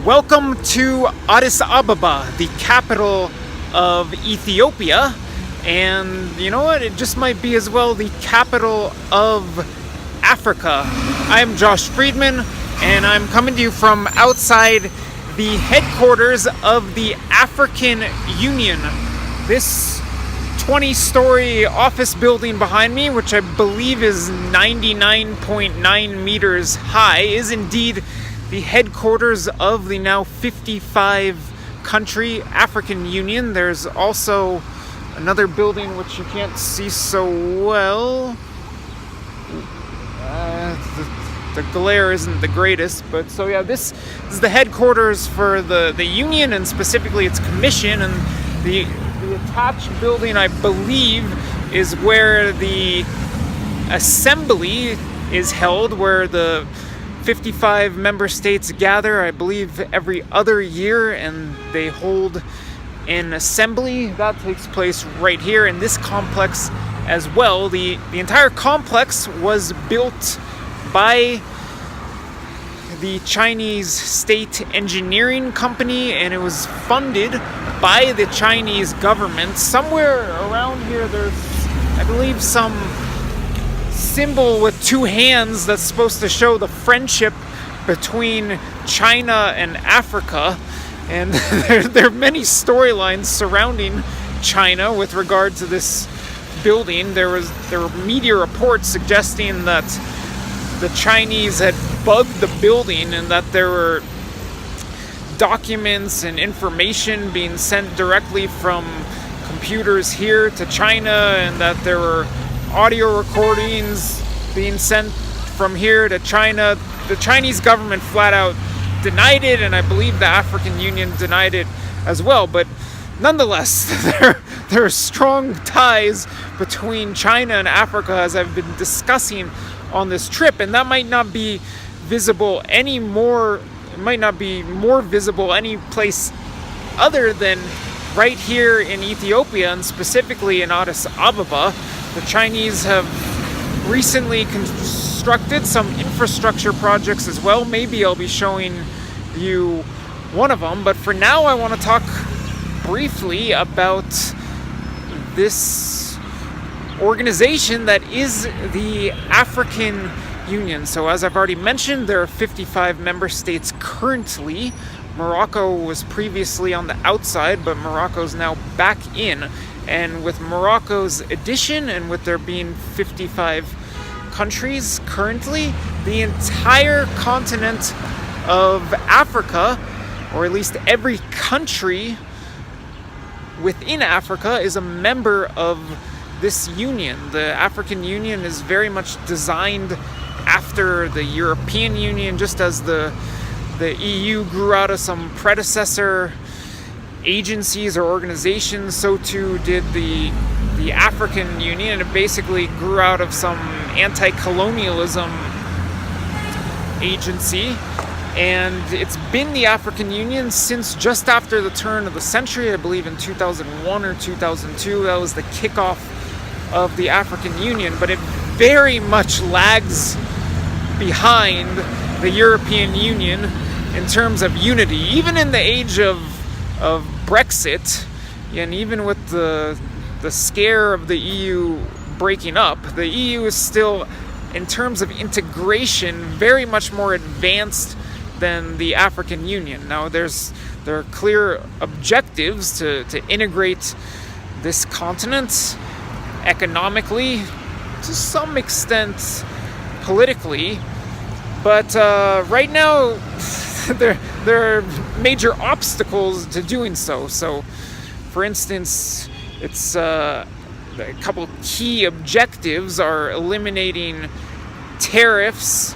Welcome to Addis Ababa, the capital of Ethiopia, and you know what, it just might be as well the capital of Africa. I am Josh Friedman, and I'm coming to you from outside the headquarters of the African Union. This 20-story office building behind me, which I believe is 99.9 meters high, is indeed the headquarters of the now 55-country African Union. There's also another building which you can't see so well. The glare isn't the greatest, but so yeah, this is the headquarters for the union, and specifically its commission, and the attached building, I believe, is where the assembly is held, where the 55 member states gather, I believe, every other year, and they hold an assembly. That takes place right here in this complex as well. The entire complex was built by the Chinese State Engineering Company, and it was funded by the Chinese government. Somewhere around here there's, I believe, some symbol with two hands that's supposed to show the friendship between China and Africa, and there are many storylines surrounding China with regard to this building. There were media reports suggesting that the Chinese had bugged the building, and that there were documents and information being sent directly from computers here to China, and that there were audio recordings being sent from here to China. The Chinese government flat out denied it, and I believe the African Union denied it as well. But nonetheless, there are strong ties between China and Africa, as I've been discussing on this trip, and that might not be visible anymore. It might not be more visible any place other than right here in Ethiopia, and specifically in Addis Ababa. The Chinese have recently constructed some infrastructure projects as well. Maybe I'll be showing you one of them, but for now I want to talk briefly about this organization that is the African Union. So as I've already mentioned, there are 55 member states currently. Morocco was previously on the outside, but Morocco's now back in. And with Morocco's addition, and with there being 55 countries currently, the entire continent of Africa, or at least every country within Africa, is a member of this union. The African Union is very much designed after the European Union, just as the EU grew out of some predecessor agencies or organizations, so too did the African Union, and it basically grew out of some anti-colonialism agency. And it's been the African Union since just after the turn of the century. I believe in 2001 or 2002, that was the kickoff of the African Union, but it very much lags behind the European Union in terms of unity, even in the age of Brexit, and even with the scare of the EU breaking up. The EU is still, in terms of integration, very much more advanced than the African Union. Now there are clear objectives to integrate this continent economically, to some extent politically, but right now there are major obstacles to doing so. So, for instance, it's a couple key objectives are eliminating tariffs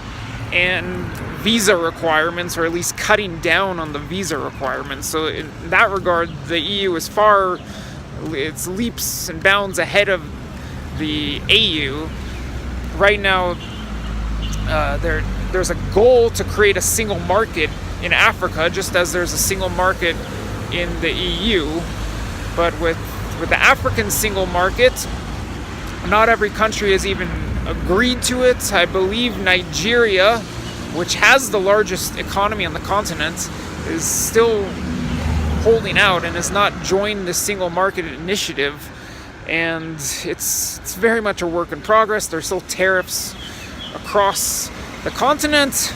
and visa requirements, or at least cutting down on the visa requirements. So in that regard, the EU is it's leaps and bounds ahead of the AU. Right now, there's a goal to create a single market in Africa, just as there's a single market in the EU. But with the African single market, not every country has even agreed to it. I believe Nigeria, which has the largest economy on the continent, is still holding out and has not joined the single market initiative, and it's very much a work in progress. There's still tariffs across the continent.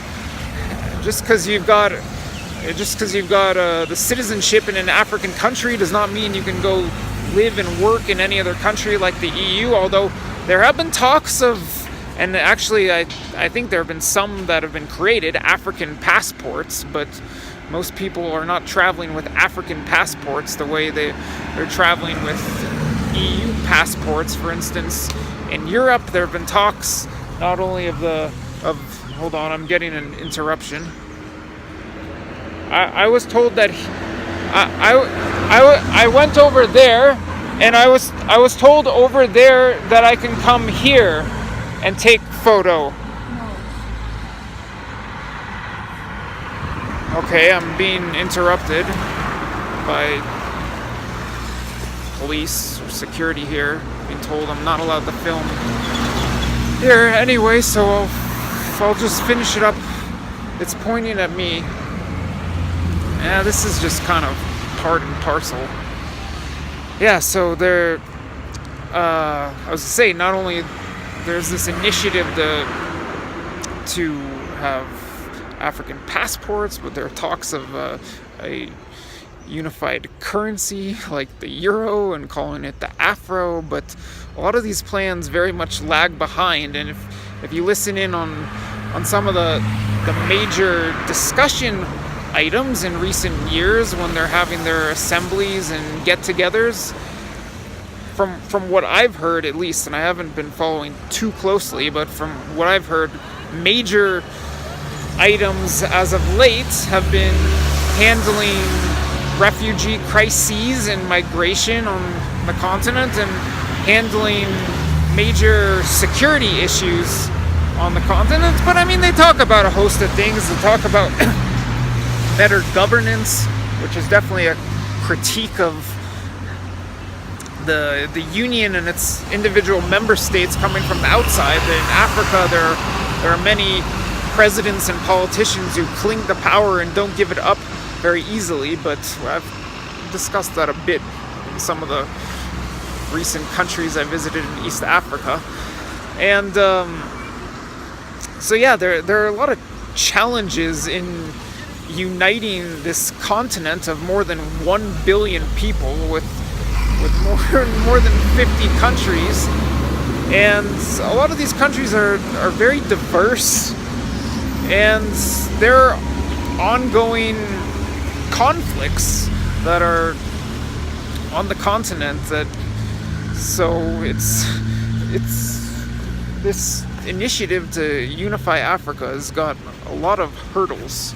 Just because you've got the citizenship in an African country does not mean you can go live and work in any other country like the EU, although there have been talks of, and actually I think there have been some that have been created, African passports, but most people are not traveling with African passports the way they're traveling with EU passports. For instance, in Europe there have been talks not only of hold on, I'm getting an interruption. I was told that I went over there, and I was told over there that I can come here and take photo. Okay, I'm being interrupted by police or security here, being told I'm not allowed to film here anyway, so I'll just finish it up. It's pointing at me. Yeah, this is just kind of part and parcel. Yeah, so I was to say, not only there's this initiative to have African passports, but there are talks of a unified currency like the euro and calling it the afro, but a lot of these plans very much lag behind. And if you listen in on some of the major discussion items in recent years when they're having their assemblies and get-togethers, from what I've heard at least, and I haven't been following too closely, but from what I've heard, major items as of late have been handling refugee crises and migration on the continent, and handling major security issues on the continent. But I mean, they talk about a host of things. They talk about better governance, which is definitely a critique of the union and its individual member states coming from the outside. In Africa, there are many presidents and politicians who cling to power and don't give it up very easily, but I've discussed that a bit in some of the recent countries I visited in East Africa. And so yeah, there are a lot of challenges in uniting this continent of more than 1 billion people with more than 50 countries, and a lot of these countries are very diverse, and there are ongoing conflicts that are on the continent. So it's this initiative to unify Africa has got a lot of hurdles.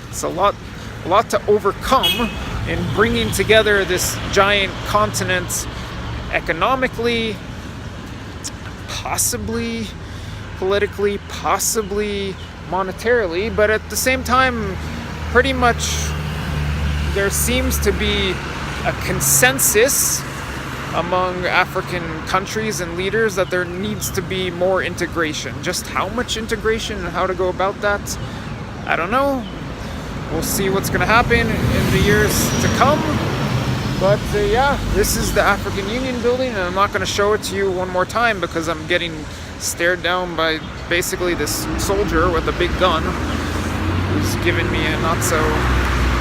It's a lot to overcome in bringing together this giant continent economically, possibly politically, possibly monetarily, but at the same time, pretty much there seems to be a consensus among African countries and leaders that there needs to be more integration. Just how much integration and how to go about that, I don't know. We'll see what's going to happen in the years to come. But yeah, this is the African Union building, and I'm not going to show it to you one more time because I'm getting stared down by basically this soldier with a big gun who's giving me a not so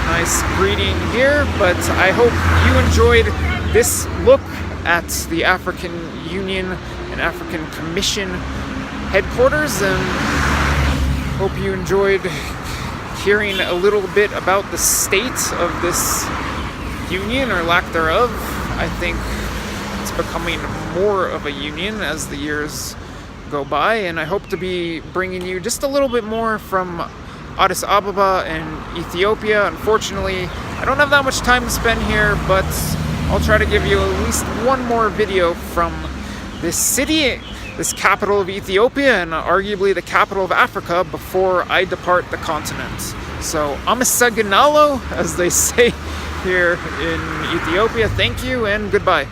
nice greeting here. But I hope you enjoyed this look at the African Union and African Commission headquarters, and hope you enjoyed hearing a little bit about the state of this union, or lack thereof. I think it's becoming more of a union as the years go by, and I hope to be bringing you just a little bit more from Addis Ababa and Ethiopia. Unfortunately, I don't have that much time to spend here, but I'll try to give you at least one more video from this city, this capital of Ethiopia, and arguably the capital of Africa, before I depart the continent. So, amasaganalo, as they say here in Ethiopia. Thank you and goodbye.